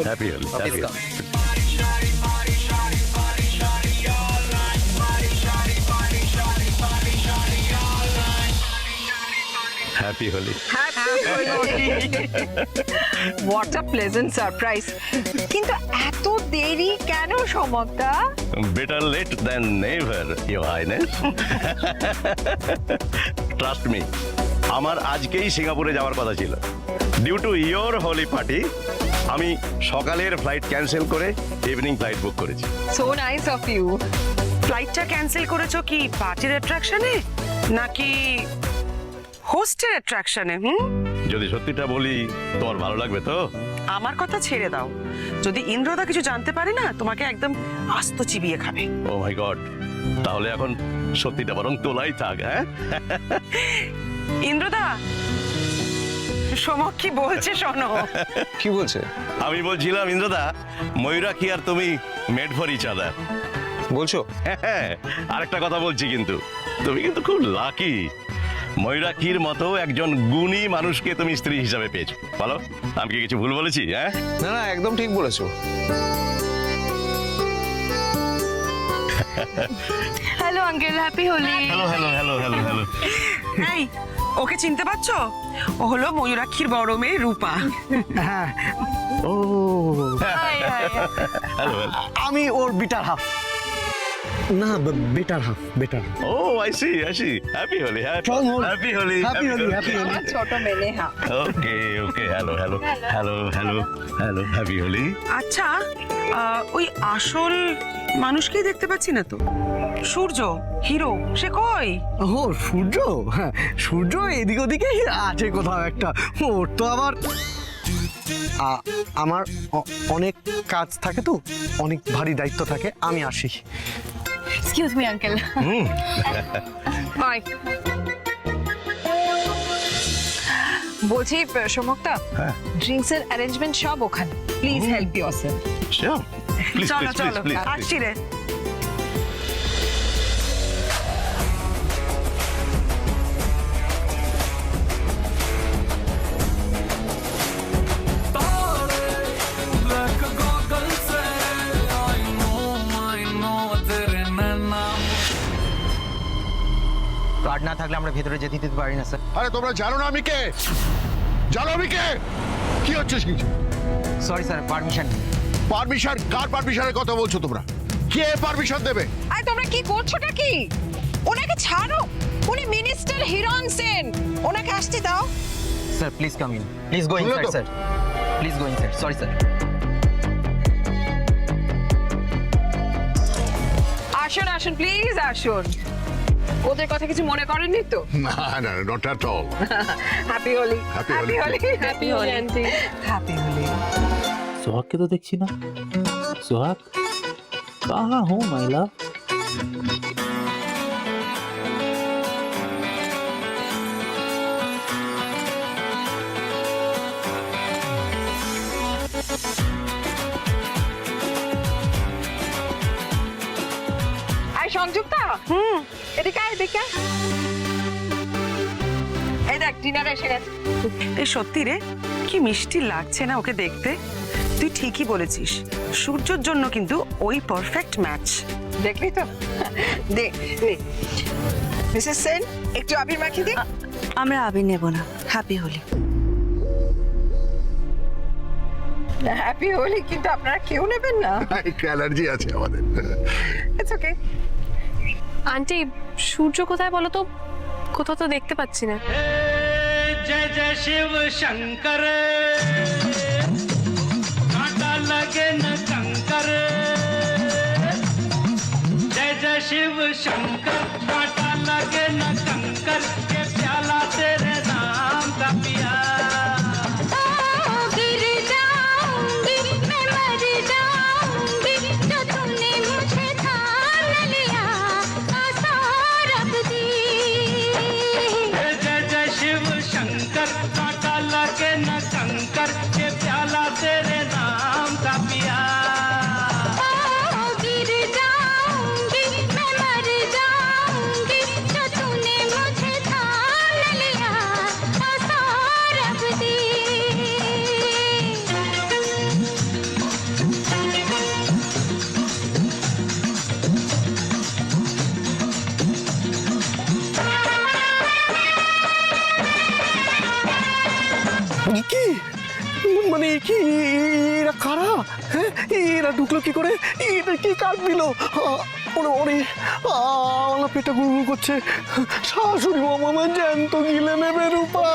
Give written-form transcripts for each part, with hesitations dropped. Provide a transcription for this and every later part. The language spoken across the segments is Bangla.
Happy Holi happy Holi what a pleasant surprise. কিন্তু এত দেরি কেন সমকদা? Better late than never your highness. Trust me, আমার আজকেই সিঙ্গাপুরে যাওয়ার কথা ছিল। Due to your Holi party আমি সকালের ফ্লাইট ক্যান্সেল করে ইভিনিং ফ্লাইট বুক করেছি। So nice of you. ফ্লাইটটা ক্যান্সেল করেছো কি পার্টির অ্যাট্রাকশনে নাকি হোস্টের অ্যাট্রাকশনে? যদি সত্যিটা বলি তোমার ভালো লাগবে তো? আমার কথা ছেড়ে দাও, যদি ইন্দ্রদা কিছু জানতে পারে না তোমাকে একদম আস্ত চিবিয়ে খাবে। ও মাই গড, তাহলে এখন সত্যিটা বরং তোলাই থাক। হ্যাঁ ইন্দ্রদা, সমক কি বলছে শোনো। কি বলছে? আমি বলছিলাম ইন্দ্রদা, ময়ূরা কি আর তুমি মেড ফর ইচ আদার বলছো? হ্যাঁ, আরেকটা কথা বলছি, কিন্তু তুমি কিন্তু খুব লাকি। ময়ূরাক্ষীর মতো একজন গুণী মানুষকে তুমি স্ত্রী হিসাবে পেয়েছো। বলো, আমি কি কিছু ভুল বলেছি? হ্যাঁ না না, একদম ঠিক বলেছো। Hello uncle, happy Holi. Hello hello hello hello hello. এই, ওকে চিনতে পারছো? ও হলো ময়ূরাক্ষীর বড় মেয়ে রূপা। Oh hello. আমি ওর বিটার হাফ। না, better half, better. Oh I see happy Holi happy Holi happy Holi, happy Holi. ছোট মেয়ে। হ্যাঁ, okay okay, hello hello hello hello hello, happy Holi. আচ্ছা, ওই আসল মানুষকেই দেখতে পাচ্ছি না তো। সূর্য হিরো, সে কই? ও সূর্য? হ্যাঁ, সূর্য এদিক ওদিকে আছে কোথাও একটা। ওর তো আবার আমার অনেক কাজ থাকে, তো অনেক ভারী দায়িত্ব থাকে। আমি আসি। Excuse me uncle. হাই। বলছি সমকদা, ড্রিঙ্কস এর অ্যারেঞ্জমেন্ট সব ওখানে। Please help yourself. Sure, please চলো প্লিজ চলো, প্লিজ। আসছি রে। কার্ড না থাকলে আমরা ভেতরে যেতে দিতে পারি না স্যার। আরে তোমরা জানো না আমি কে? জানো আমি কে? কি হচ্ছে কিছু? Sorry sir, permission. পারমিশন? কার পারমিশনের কথা বলছো তোমরা? কে পারমিশন দেবে? আরে তোমরা কি করছোটা কি? ওনাকে ছাড়ো, উনি মিনিস্টার হিরণ সেন, ওনাকে আসতে দাও। Sir please come in, please go inside sir, please go inside. Sorry sir. আসুন আসুন, প্লিজ আসুন। ওদের কথা কিছু মনে করেননি তো? না না, not at all. Happy Holi. Happy Holi. Happy Holi auntie. Happy Holi. सुहाग के तो देखी ना। सुहाग कहाँ हो माय लव? আয় সংযুক্তা, এদিকে আয়, এদিকে আয়। এই দেখ, ডিনার এসে গেছে। এই সত্যি রে, কি মিষ্টি লাগছে না ওকে দেখতে। তুই ঠিকই বলেছিস, সূর্যর জন্য কিন্তু ওই পারফেক্ট ম্যাচ। দেখলি তো? দে নে। মিসেস সেন, একটু আবির মাখিয়ে দে। আমরা আবির নেব না, হ্যাপি হোলি। হ্যাপি হোলি, কিন্তু আপনারা কেউ নেবেন না। অ্যালার্জি আছে আমাদের। It's okay. আন্টি, সূর্য কোথায় বলো তো? কোথাও তো দেখতে পাচ্ছি না। जय जय शिव शंकर, कांटा लगे न कंकर। जय जय शिव शंकर, कांटा लगे न कंकर। ये प्याला तेरे नाम का पिया। गिर जाऊंगी मैं, मर जाऊंगी, जो तुमने मुझे थाम लिया आशा रख दी। जय जय शिव शंकर, कांटा लगे न कंकर। ये प्याला तेरे नाम का पिया। गिर जाऊंगी मैं, मर जाऊंगी, এরা ঢুকলো কি করে? এটা কি কাট দিল? ওরে ওরে, আমার পেটটা গুড়গুড় করছে। শাশুড়ি মা আমার জ্যান্ত গিলে নেবে রূপা।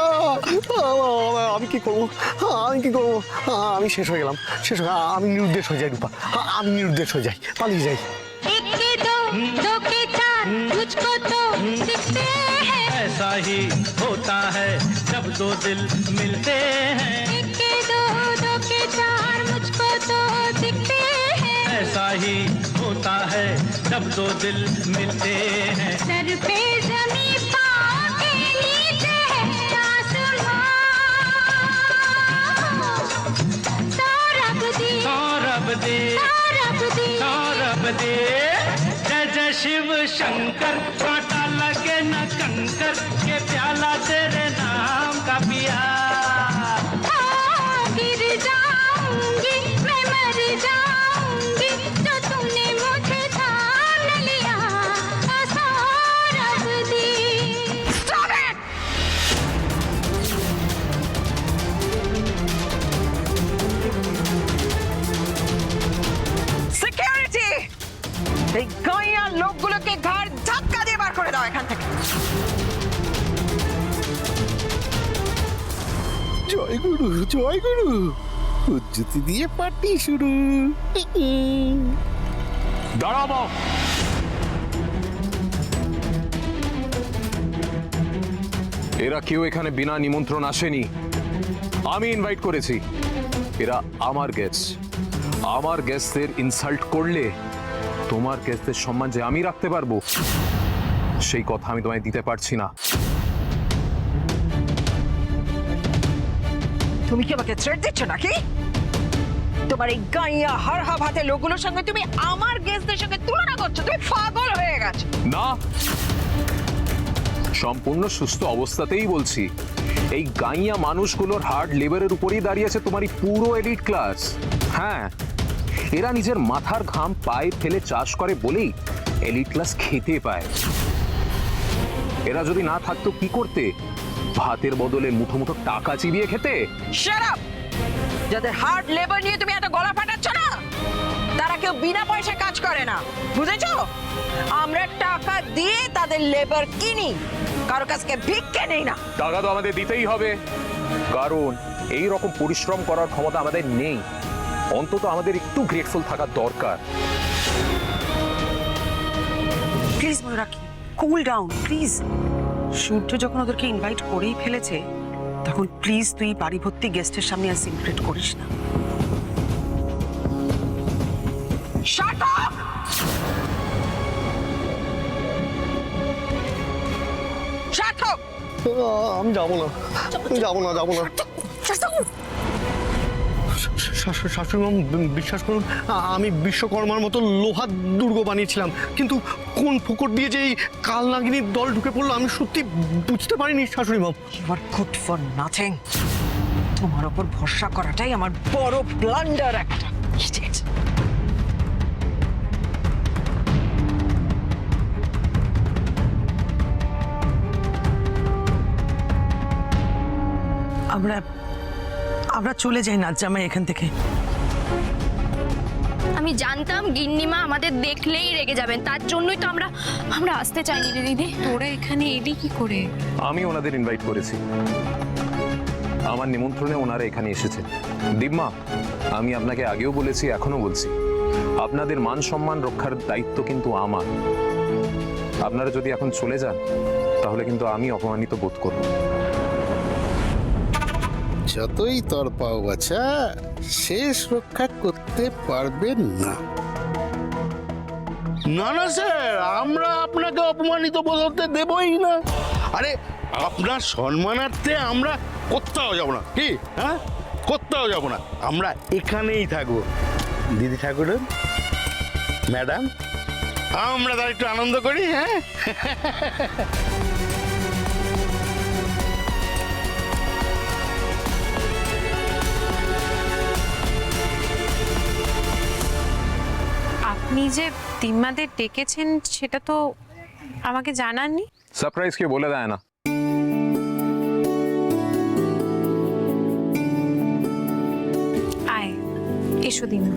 আমি কি করবো? আমি কি করবো? আমি শেষ হয়ে গেলাম, শেষ হয়ে আমি নিরুদ্দেশ হয়ে যাই রূপা, আমি নিরুদ্দেশ হয়ে যাই, পালিয়ে যাই। ऐसा ही होता है जब दो दिल मिलते हैं, ऐसा ही होता है जब दो दिल मिलते हैं। सर पे ज़मीं पाँव के नीचे है आसमां, सौरभ दे सौरभ दे सौरभ दे, जय जय शिव शंकर, कांटा लगे न कंकर, के प्याला तेरे नाम का पिया। गिर जाऊंगी मैं, मर जाऊंगी, जो तूने मुझे थाम लिया, सौरभ दे। Stop it! Security! এই গাঁইয়া লোকগুলোকে ঘাড় ধাক্কা দিয়ে বার করে দাও এখান থেকে। জয় গুরু, জয় গুরু। উজ্জুতি দিয়ে পার্টি শুরু। দাঁড়াবো। এরা কেউ এখানে বিনা নিমন্ত্রণ আসেনি, আমি ইনভাইট করেছি। এরা আমার গেস্ট। আমার গেস্টদের ইনসাল্ট করলে তোমার গেস্টদের সম্মান যে আমি রাখতে পারবো সেই কথা আমি তোমায় দিতে পারছি না। তুমি কি আমাকে থ্রেট দিচ্ছ নাকি? তোমার এই গাঁইয়া হারহা ভাতে লোকগুলোর সঙ্গে তুমি আমার গেস্টদের সঙ্গে তুলনা করছো? তুমি পাগল হয়ে গেছো। না, সম্পূর্ণ সুস্থ অবস্থাতেই বলছি। এই গাইয়া মানুষগুলোর হার্ড লেবারের উপরেই দাঁড়িয়েছে তোমারই পুরো এলিট ক্লাস। হ্যাঁ, এরা নিজের মাথার ঘাম পায়ে ফেলে চাষ করে বলেই এলিট ক্লাস খেতে পায়। এরা যদি না থাকতো কি করতে? ভাতের বদলে মুঠো মুঠো টাকা চিবিয়ে খেতে। Shut up! যাদের হার্ড লেবার নিয়ে তুমি এত গলা ফাটাচ্ছ না, তারা কেউ বিনা পয়সায় কাজ করে না, বুঝেছো? আমরা টাকা দিয়ে তাদের লেবার কিনি, কারো কাছকে ভিক্ষে নেই না। টাকা তো আমাদের দিতেই হবে, কারণ এই রকম পরিশ্রম করার ক্ষমতা আমাদের নেই। অন্তত আমাদের একটু গ্রেটফুল থাকা দরকার। Please Mayurakshi, cool down please. Surya যখন ওদেরকে ইনভাইট করেই ফেলেছে, তখন প্লিজ তুই বাড়ি ভর্তি গেস্টের সামনে আর সিনক্রেট করিস না। Shut up! Shut up! আমি যাবো না, যাবো না, যাবো না। শাশুড়ি মা, বিশ্বাস করুন, আমি বিশ্বকর্মার মতো লোহার দুর্গ বানিয়েছিলাম, কিন্তু কোন ফোকর দিয়ে যে এই কালনাগিনীর দল ঢুকে পড়লো আমি সত্যি বুঝতে পারিনি শাশুড়ি মা। You are good for nothing. তোমার ওপর ভরসা করাটাই আমার বড় ব্লান্ডার একটা। Idiot. আমরা চলে যাই নাচ জামাই এখান থেকে। আমি জানতাম গিন্নিমা আমাদের দেখলেই রেগে যাবেন, তার জন্যই তো আমরা আসতে চাইনি রে দিদি। তোরা এখানে এলি কি করে? আমি ওনাদের ইনভাইট করেছি, আমার নিমন্ত্রণে ওনারা এখানে এসেছেন। দিম্মা, আমি আপনাকে আগেও বলেছি, এখনো বলছি, আপনাদের মান সম্মান রক্ষার দায়িত্ব কিন্তু আমার। আপনারা যদি এখন চলে যান তাহলে কিন্তু আমি অপমানিত বোধ করব। যতই তর পাও বাছা, শেষ রক্ষা করতে পারবেন না। না না স্যার, আমরা আপনাকে অপমানিত বোধ হতে দেবই না। আরে আপনার সম্মানার্থে আমরা কোথাও যাব না, কি? হ্যাঁ, কোথাও যাব না, আমরা এখানেই থাকবো। দিদি ঠাকুরন, ম্যাডাম, আমরা তার একটু আনন্দ করি। হ্যাঁ, আপনি যে তিম্মাদের ডেকেছেন সেটা তো আমাকে জানাননি। সারপ্রাইজ কে বলে দেয় না। আয়, এসো দিম্মা।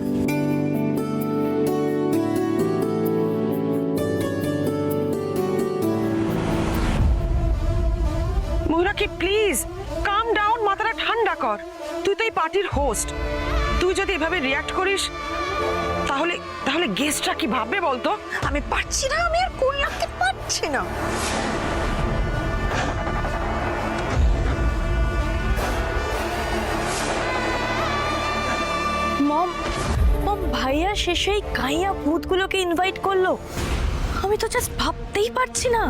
ময়ূরাক্ষী প্লিজ কাম ডাউন, মাথাটা ঠান্ডা কর। তুই তো এই পার্টির হোস্ট, তুই যদি এভাবে রিয়াক্ট করিস তাহলে তাহলে গেস্টরা কি ভাববে বলতো? আমি পারছি না, আমি আর কুল লাগতে পারছি না। মম মম ভাইয়া শেষে এই গাইয়া ভূতগুলোকে ইনভাইট করলো, আমি তো জাস্ট ভাবতেই পারছি না।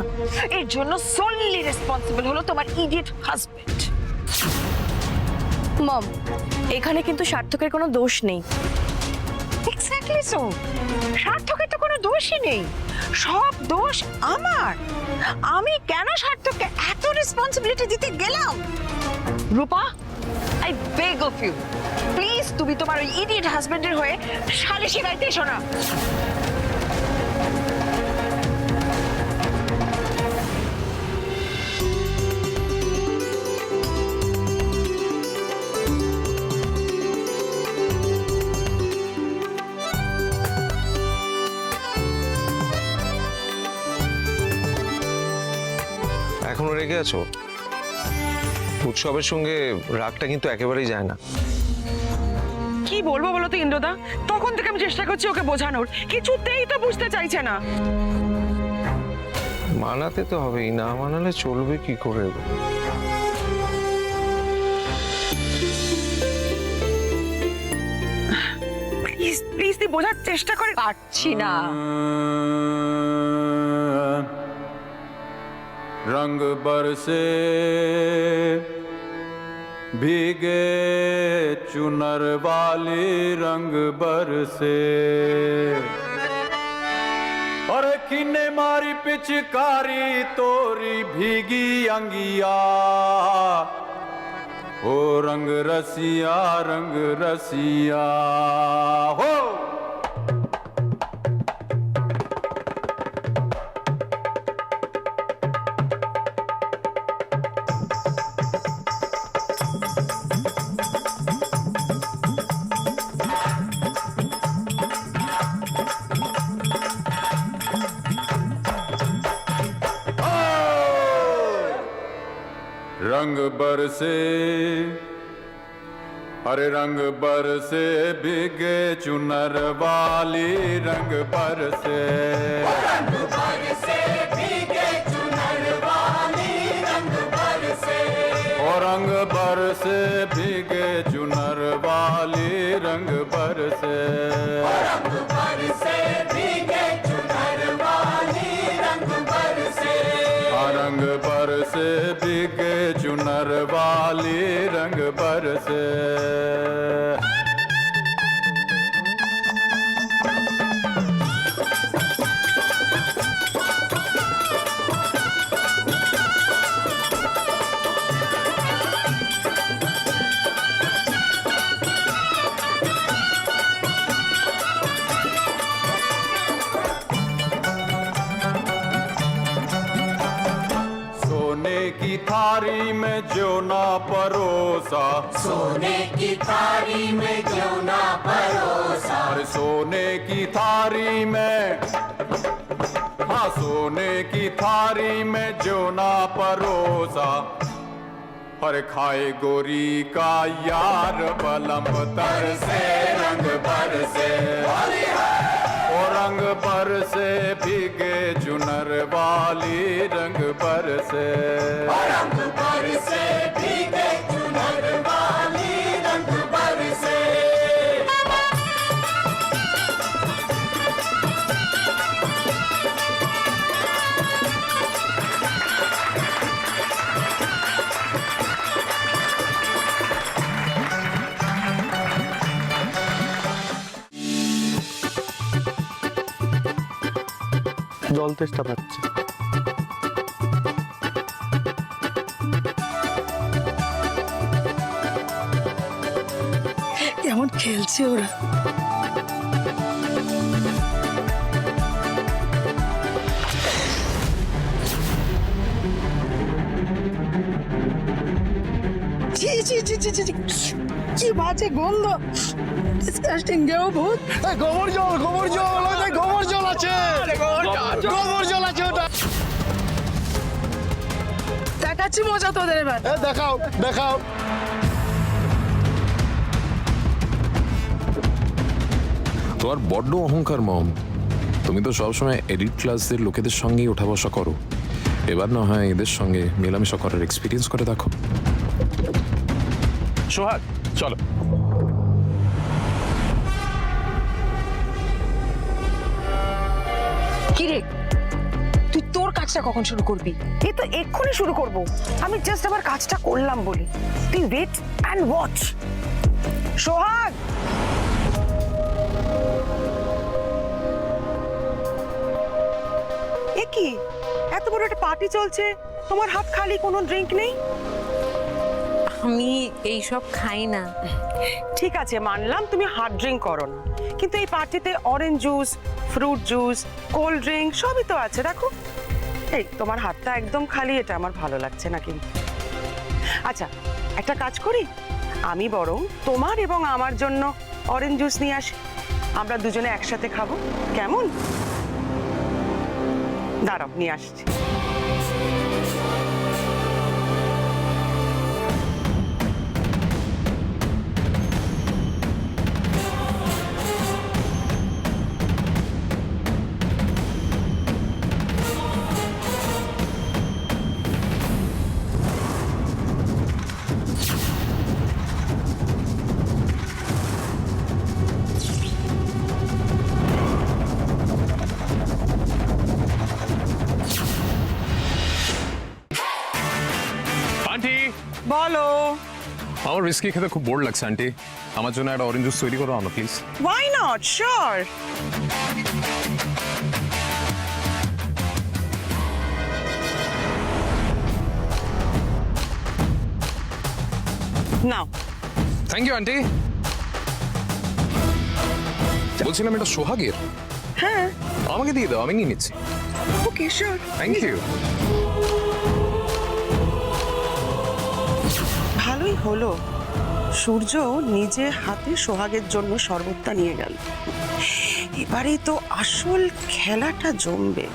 এর জন্য সোললি রেসপন্সিবল হলো তোমার ইডিয়েট হাজবেন্ড। মম এখানে কিন্তু সার্থকের কোনো দোষ নেই। এক্স্যাক্টলি সো, সার্থকের তো কোনো দোষই নেই, সব দোষ আমার। আমি কেন সার্থককে এত রেসপন্সিবিলিটি দিতে গেলাম? Rupa, I beg of you, please তুমি তোমার ওই ইডিয়েট হাজবেন্ডের হয়ে সালিশি গাইতে এসো না। এখনো রেগে আছো? উৎসবের সঙ্গে রাগটা কিন্তু একেবারেই যায় না। কি বলবো বলো তো ইন্দ্রদা, তখন থেকে আমি চেষ্টা করছি ওকে বোঝানোর, কিছুতেই তো বুঝতে চাইছে না। মানাতে তো হবেই, না মানালে চলবে কি করে? প্লিজ প্লিজ তুই বোঝার চেষ্টা করে। পারছি না। रंग बरसे भीगे चुनर वाली रंग बरसे और किने मारी पिचकारी तोरी भीगी अंगिया ओ रंग रसिया हो। रंग बरसे अरे रंग बरसे भीगे चुनर वाली रंग बरसे भीगे चुनर वाली रंग बरसे ओ रंग बरसे भीगे चुनर वाली रंग बरसे भीगे चुनर वाली रंग बरसे रंग बरसे भीगे चुनर वाली रंग बरसे। की थारी में जो ना परोसा, सोने की थारी में जो ना परोसा, अरे सोने की थारी में, हाँ सोने की थारी में जो ना परोसा, अरे खाए गोरी का यार बलम तर से रंग भर से ओ रंग पर से भीगे चुनर वाली रंग पर से रंग पर से भीगे चुनर वाली रंग पर से। জল তেষ্টা পাচ্ছে। কেমন খেলছে ওরা। কি বাজে গন্ধ, ডিসকাস্টিং দেও ভূত। গোবর জল গোবর জল আছে, গোবর জল আছে ওটা। টাটা দেখাচ্ছি মজা তোদের এবার। দেখাও দেখাও। তোমার বড্ড অহংকার মম। তুমি তো সবসময় এডিট ক্লাসদের লোকেদের সঙ্গেই ওঠা বসা করো, এবার না হয় এদের সঙ্গে মেলামেশা করার এক্সপিরিয়েন্স করে দেখো। সোহাগ চলো। কি রে, তুই তোর কাজটা কখন শুরু করবি? এই তো এক্ষুনি শুরু করব, আমি জাস্ট আবার কাজটা করলাম বলি। তুই ওয়েট অ্যান্ড ওয়াচ। সোহাগ, এ কি এত বড় একটা পার্টি চলছে, তোমার হাত খালি, কোনো ড্রিঙ্ক নেই? আমি এইসব খাই না। ঠিক আছে, মানলাম তুমি হার্ড ড্রিঙ্ক করো না, কিন্তু এই পার্টিতে orange juice, fruit juice, cold drink সবই তো আছে। দেখো, এই তোমার হাতটা একদম খালি, এটা আমার ভালো লাগছে না কিন্তু। আচ্ছা, একটা কাজ করি, আমি বরং তোমার এবং আমার জন্য অরেঞ্জ জুস নিয়ে আসি, আমরা দুজনে একসাথে খাবো, কেমন? দাঁড়াও, নিয়ে আসছি। আন্টি বলো। আমার রিস্কি খেতে খুব বোর লাগছে আন্টি, আমার জন্য একটা অরেঞ্জ জুস তৈরি করো না please. Why not? Sure. Now. Thank you auntie. বলছিলাম এটা সোহাগের। হ্যাঁ। আমাকে দিয়ে দাও, আমি নিয়ে নিচ্ছি। Okay, sure. Thank you. ভালোই হলো, সূর্য নিজে হাতে সোহাগের জন্য শরবতটা নিয়ে গেল। এবারেই তো আসল খেলাটা জমবে।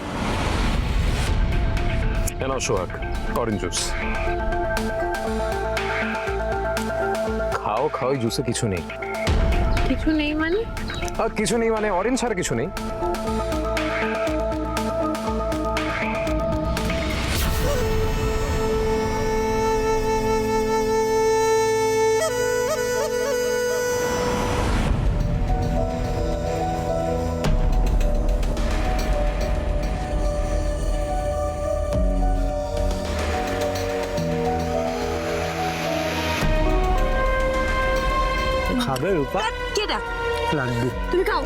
কেন সোহাগ, অরেঞ্জ জুস খাও খাও, জুসে কিছু নেই। কিছু নেই মানে? কিছু নেই মানে অরেঞ্জ ছাড়া কিছু নেই। খাবে রূপা? কেটা? লাড্ডু। তুমি খাও।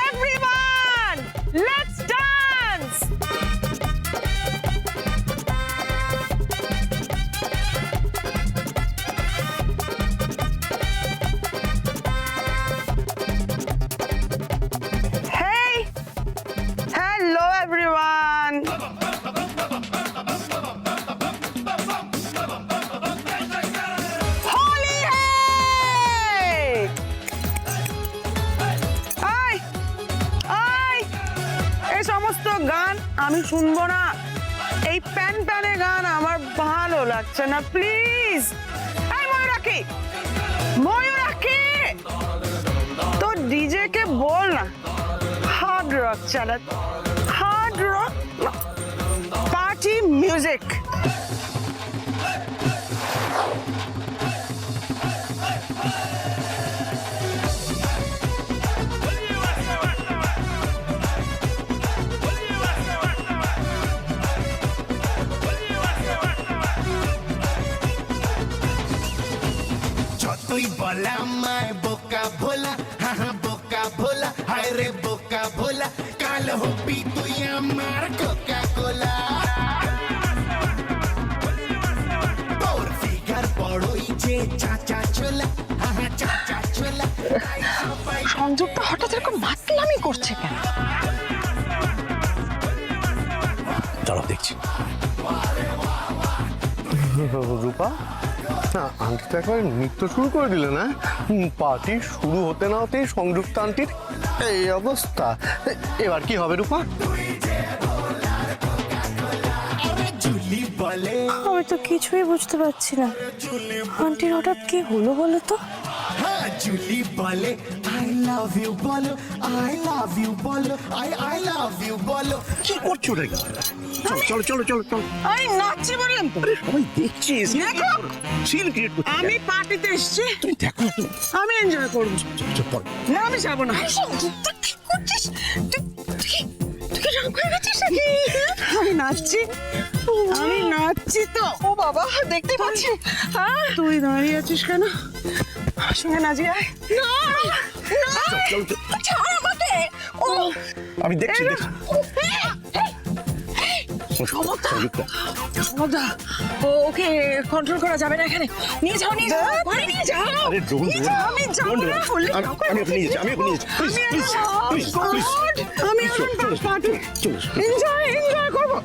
Everyone, let's dance. Hey, hello everyone. Holy hey! আয় আয়, এই সমস্ত গান আমি শুনবো না, এই প্যান প্যানে গান আমার ভালো লাগছে না, প্লিজ। এই ময়ূরাক্ষী, ময়ূরাক্ষী, তো ডিজে কে বল না হার্ড রক চালা, হার্ড রক পার্টি মিউজিক। যতই বলা আমায় বোকা ভোলা, হ্যাঁ বোকা ভোলা, হায় রে বোকা ভোলা, কাল হবি তুই আমার কোকা কোলা। তোর ফিগার বড়ই যে চাচা ছোলা, হ্যাঁ চাচা ছোলা। সংযোগটা হঠাৎ এরকম মাতলামি করছে কেন? রূপা না আন্টি তো একবার নৃত্য শুরু করে দিলে না পার্টি শুরু হতে না হতেই সংযুক্ত আন্টির এই অবস্থা এবার কি হবে রূপা আমি তো কিছুই বুঝতে পারছি না আন্টির হঠাৎ কি হলো বলো তো জুলি বলে আই লাভ ইউ বলো আই লাভ ইউ বলো আই লাভ ইউ বলো কি করছো রে চলো চলো চলো চলো আমি নাচছি বললাম তো সবাই দেখছিস দেখো সিন ক্রিয়েট করতে আমি পার্টিতে এসেছি তুমি দেখো আমি এনজয় করবো চল না আমি যাবো না তুই কি করছিস তুই কি রাগ হয়ে গেছিস নাকি আমি নাচছি তো ও বাবা দেখতে পাচ্ছি তুই দাঁড়িয়ে আছিস কেন আমার সঙ্গে নাচি আয় না ছাড় আমাকে ও আমি দেখছি দেখছি সমতা ওকে কন্ট্রোল করা যাবে না এখানে নিয়ে যাও ঘরে নিয়ে যাও আরে ডোন্ট নিয়ে যাও, আমি যাবো না বললে আমি ওকে নিয়ে যাচ্ছি আমি ওকে নিয়ে যাচ্ছি প্লিজ প্লিজ প্লিজ প্লিজ আমি এখন পার্টি এনজয় করবো